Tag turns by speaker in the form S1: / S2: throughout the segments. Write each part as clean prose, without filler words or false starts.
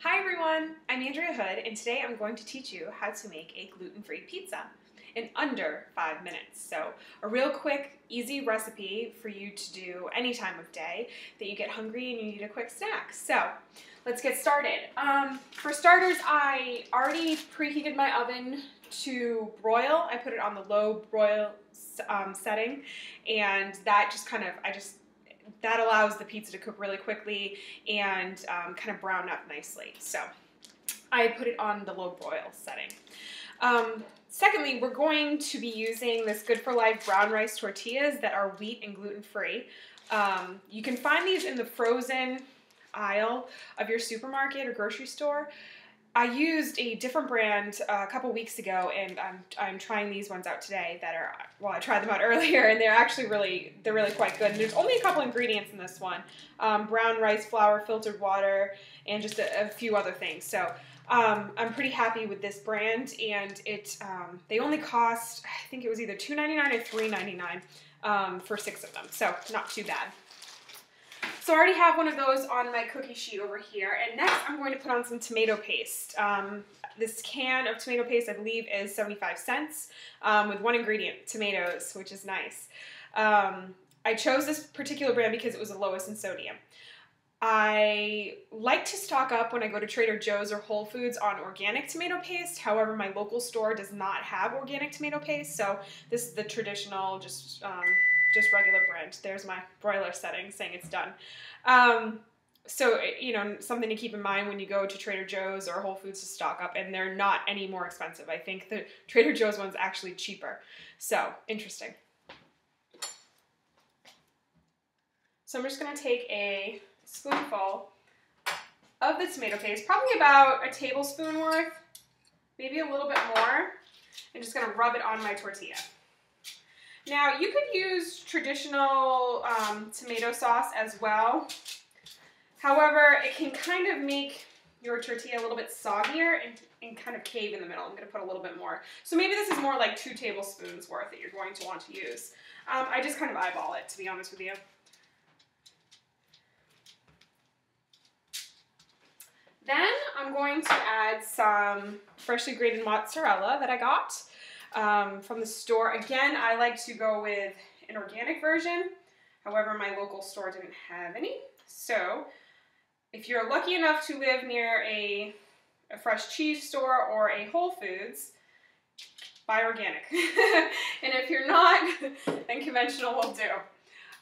S1: Hi everyone, I'm Andrea Hood, and today I'm going to teach you how to make a gluten-free pizza in under 5 minutes. So a real quick, easy recipe for you to do any time of day that you get hungry and you need a quick snack. So let's get started. For starters, I already preheated my oven to broil. I put it on the low broil setting, and that just that allows the pizza to cook really quickly and kind of brown up nicely. So I put it on the low broil setting. Secondly, we're going to be using this Good for Life brown rice tortillas that are wheat and gluten-free. You can find these in the frozen aisle of your supermarket or grocery store. I used a different brand a couple weeks ago, and I'm trying these ones out today that are, well, I tried them out earlier, and they're actually really quite good. And there's only a couple ingredients in this one. Brown rice flour, filtered water, and just a few other things. So I'm pretty happy with this brand, and they only cost, I think it was either $2.99 or $3.99 for 6 of them, so not too bad. So I already have one of those on my cookie sheet over here, and next I'm going to put on some tomato paste. This can of tomato paste, I believe, is 75 cents with one ingredient, tomatoes, which is nice. I chose this particular brand because it was the lowest in sodium. I like to stock up when I go to Trader Joe's or Whole Foods on organic tomato paste. However, my local store does not have organic tomato paste, so this is the traditional, just regular brand. There's my broiler setting saying it's done. So, you know, something to keep in mind when you go to Trader Joe's or Whole Foods to stock up, and they're not any more expensive. I think the Trader Joe's one's actually cheaper. So, interesting. So I'm just going to take a spoonful of the tomato paste, probably about a tablespoon worth, maybe a little bit more, and just going to rub it on my tortilla. Now, you could use traditional tomato sauce as well. However, it can kind of make your tortilla a little bit soggier and kind of cave in the middle. I'm going to put a little bit more. So maybe this is more like 2 tablespoons worth that you're going to want to use. I just kind of eyeball it, to be honest with you. Then I'm going to add some freshly grated mozzarella that I got from the store. Again, I like to go with an organic version. However, my local store didn't have any. So if you're lucky enough to live near a fresh cheese store or a Whole Foods, buy organic. And if you're not, then conventional will do.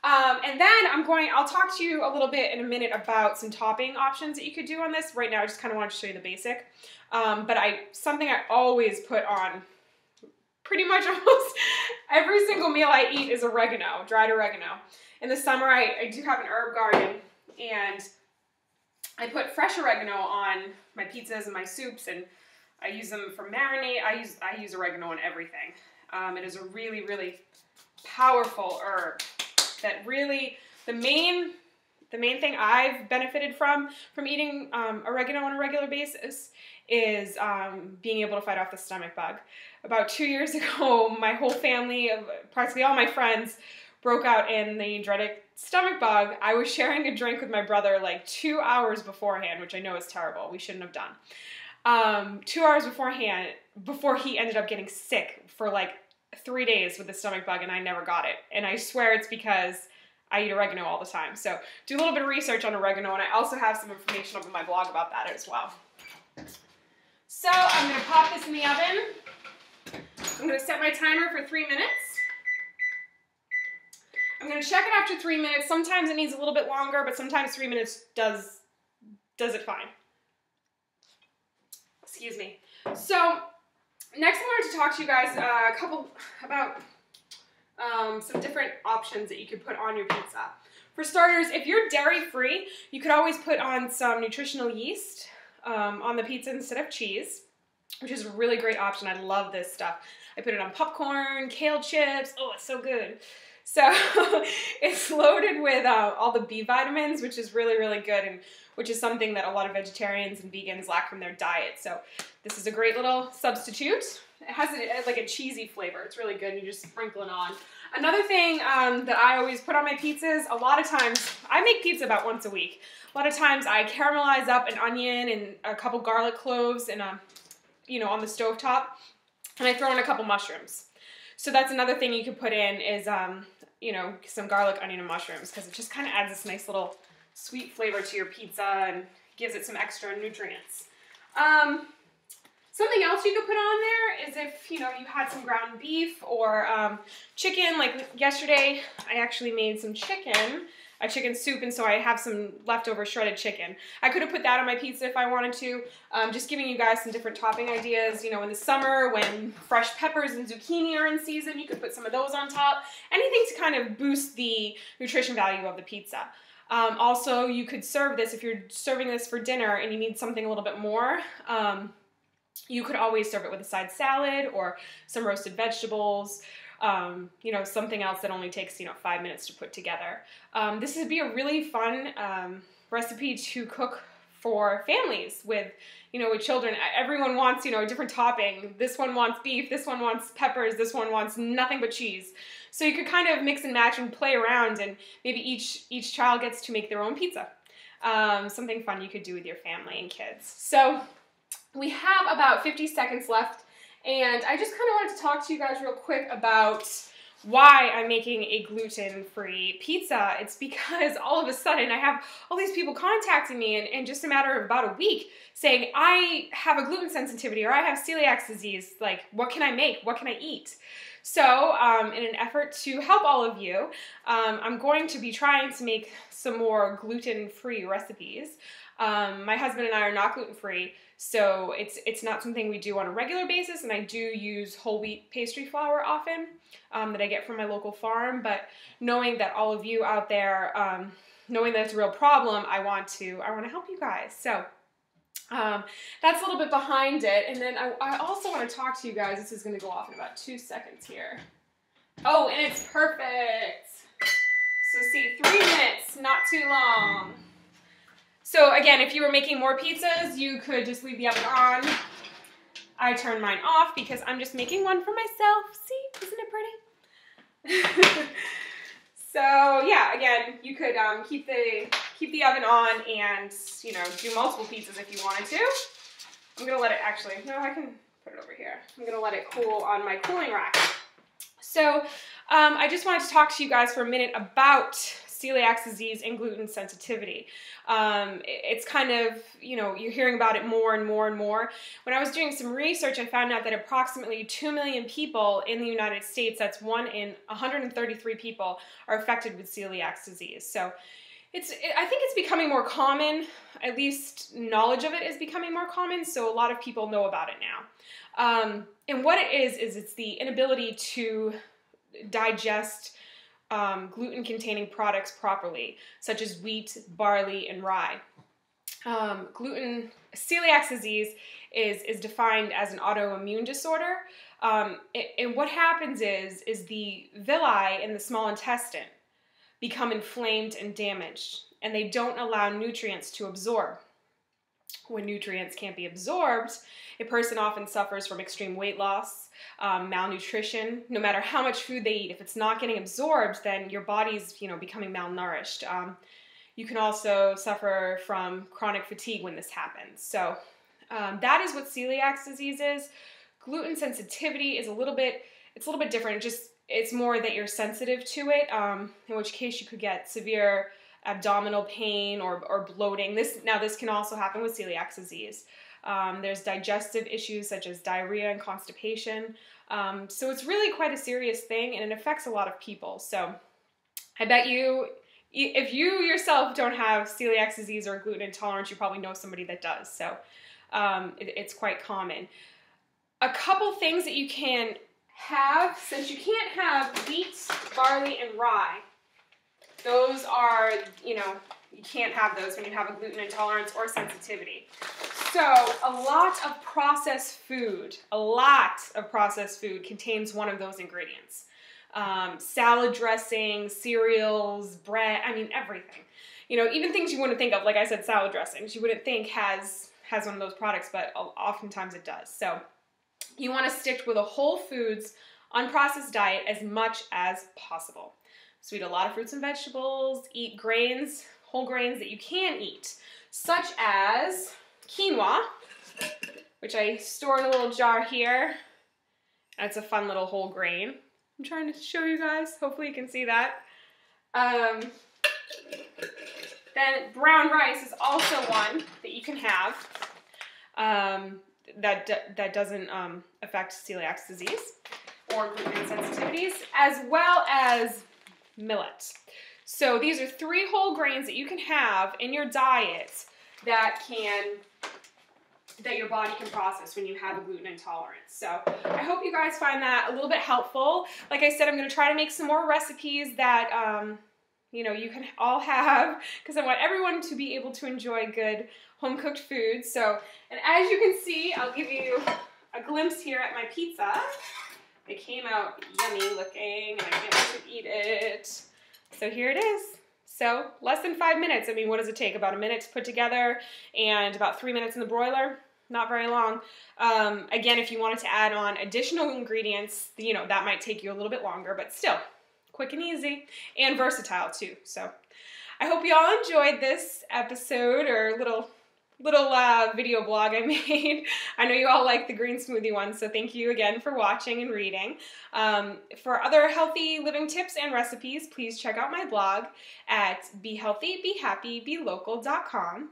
S1: And then I'll talk to you a little bit in a minute about some topping options that you could do on this. Right now, I just kind of want to show you the basic. But something I always put on pretty much almost every single meal I eat is oregano, dried oregano. In the summer, I do have an herb garden, and I put fresh oregano on my pizzas and my soups, and I use them for marinade. I use oregano on everything. It is a really, really powerful herb that really, the main thing I've benefited from eating oregano on a regular basis is being able to fight off the stomach bug. About 2 years ago, my whole family, practically all my friends, broke out in the dreaded stomach bug. I was sharing a drink with my brother like 2 hours beforehand, which I know is terrible. We shouldn't have done. 2 hours beforehand, before he ended up getting sick for like 3 days with the stomach bug, and I never got it. And I swear it's because I eat oregano all the time. So do a little bit of research on oregano, and I also have some information up on my blog about that as well. So I'm going to pop this in the oven. I'm going to set my timer for 3 minutes. I'm going to check it after 3 minutes. Sometimes it needs a little bit longer, but sometimes 3 minutes does it fine. Excuse me. So next I wanted to talk to you guys about some different options that you could put on your pizza. For starters, if you're dairy-free, you could always put on some nutritional yeast on the pizza instead of cheese, which is a really great option. I love this stuff. I put it on popcorn, kale chips. Oh, it's so good. So it's loaded with all the B vitamins, which is really, really good, and which is something that a lot of vegetarians and vegans lack from their diet. So this is a great little substitute. It has like a cheesy flavor. It's really good. You just sprinkle it on. Another thing that I always put on my pizzas, a lot of times, I make pizza about once a week. A lot of times I caramelize up an onion and a couple garlic cloves and on the stovetop, and I throw in a couple mushrooms. So that's another thing you could put in is, some garlic, onion, and mushrooms, because it just kind of adds this nice little sweet flavor to your pizza and gives it some extra nutrients. Something else you could put on there is if, you had some ground beef or chicken. Like yesterday, I actually made some a chicken soup, and so I have some leftover shredded chicken. I could have put that on my pizza if I wanted to. Just giving you guys some different topping ideas. In the summer when fresh peppers and zucchini are in season, you could put some of those on top. Anything to kind of boost the nutrition value of the pizza. Also, you could serve this, if you're serving this for dinner and you need something a little bit more, you could always serve it with a side salad or some roasted vegetables, something else that only takes, 5 minutes to put together. This would be a really fun recipe to cook for families with children. Everyone wants, a different topping. This one wants beef, this one wants peppers, this one wants nothing but cheese. So you could kind of mix and match and play around, and maybe each child gets to make their own pizza. Something fun you could do with your family and kids. So we have about 50 seconds left, and I just kind of wanted to talk to you guys real quick about why I'm making a gluten-free pizza. It's because all of a sudden I have all these people contacting me in just a matter of about a week saying, I have a gluten sensitivity or I have celiac disease. Like, what can I make? What can I eat? So in an effort to help all of you, I'm going to be trying to make some more gluten-free recipes. My husband and I are not gluten-free, so it's not something we do on a regular basis, and I do use whole wheat pastry flour often that I get from my local farm, but knowing that all of you out there, knowing that it's a real problem, I want to help you guys. So that's a little bit behind it, and then I also want to talk to you guys. This is going to go off in about 2 seconds here. Oh, and it's perfect. So see, 3 minutes, not too long. So again, if you were making more pizzas, you could just leave the oven on. I turned mine off because I'm just making one for myself. See, isn't it pretty? So yeah, again, you could keep the oven on and do multiple pizzas if you wanted to. I'm gonna let it I can put it over here. I'm gonna let it cool on my cooling rack. So I just wanted to talk to you guys for a minute about celiac disease and gluten sensitivity. It's kind of, you're hearing about it more and more and more. When I was doing some research, I found out that approximately 2 million people in the United States, that's 1 in 133 people, are affected with celiac disease. So I think it's becoming more common, at least knowledge of it is becoming more common, so a lot of people know about it now. And what it is it's the inability to digest gluten-containing products properly, such as wheat, barley, and rye. Celiac disease is defined as an autoimmune disorder, and what happens is the villi in the small intestine become inflamed and damaged, and they don't allow nutrients to absorb. When nutrients can't be absorbed, a person often suffers from extreme weight loss, malnutrition. No matter how much food they eat, if it's not getting absorbed, then your body's becoming malnourished. You can also suffer from chronic fatigue when this happens. So that is what celiac disease is. Gluten sensitivity is a little bit different. It's more that you're sensitive to it, in which case you could get severe abdominal pain or bloating. This can also happen with celiac disease. There's digestive issues such as diarrhea and constipation. So it's really quite a serious thing, and it affects a lot of people. So I bet if you yourself don't have celiac disease or gluten intolerance, you probably know somebody that does. So it's quite common. A couple things that you can have, since you can't have wheat, barley, and rye, those are, you can't have those when you have a gluten intolerance or sensitivity. So a lot of processed food contains one of those ingredients. Salad dressing, cereals, bread, everything. Even things you wouldn't think of, like I said, salad dressings, you wouldn't think has one of those products, but oftentimes it does. So you want to stick with a whole foods, unprocessed diet as much as possible. So eat a lot of fruits and vegetables, eat grains, whole grains that you can eat, such as quinoa, which I store in a little jar here. That's a fun little whole grain. I'm trying to show you guys. Hopefully you can see that. Then brown rice is also one that you can have that doesn't affect celiac disease or gluten sensitivities, as well as millet. So these are 3 whole grains that you can have in your diet that your body can process when you have a gluten intolerance. So I hope you guys find that a little bit helpful. Like I said, I'm going to try to make some more recipes that you know, you can all have, because I want everyone to be able to enjoy good home-cooked food. So, and as you can see, I'll give you a glimpse here at my pizza. It came out yummy looking, and I can't wait to eat it. So here it is. So less than 5 minutes. I mean, what does it take? About a minute to put together and about 3 minutes in the broiler. Not very long. Again, if you wanted to add on additional ingredients, you know, that might take you a little bit longer, but still quick and easy and versatile too. So I hope you all enjoyed this episode or little video blog I made. I know you all like the green smoothie one, so thank you again for watching and reading. For other healthy living tips and recipes, please check out my blog at behealthybehappybelocal.com.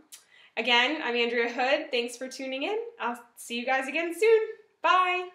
S1: Again, I'm Andrea Hood. Thanks for tuning in. I'll see you guys again soon. Bye!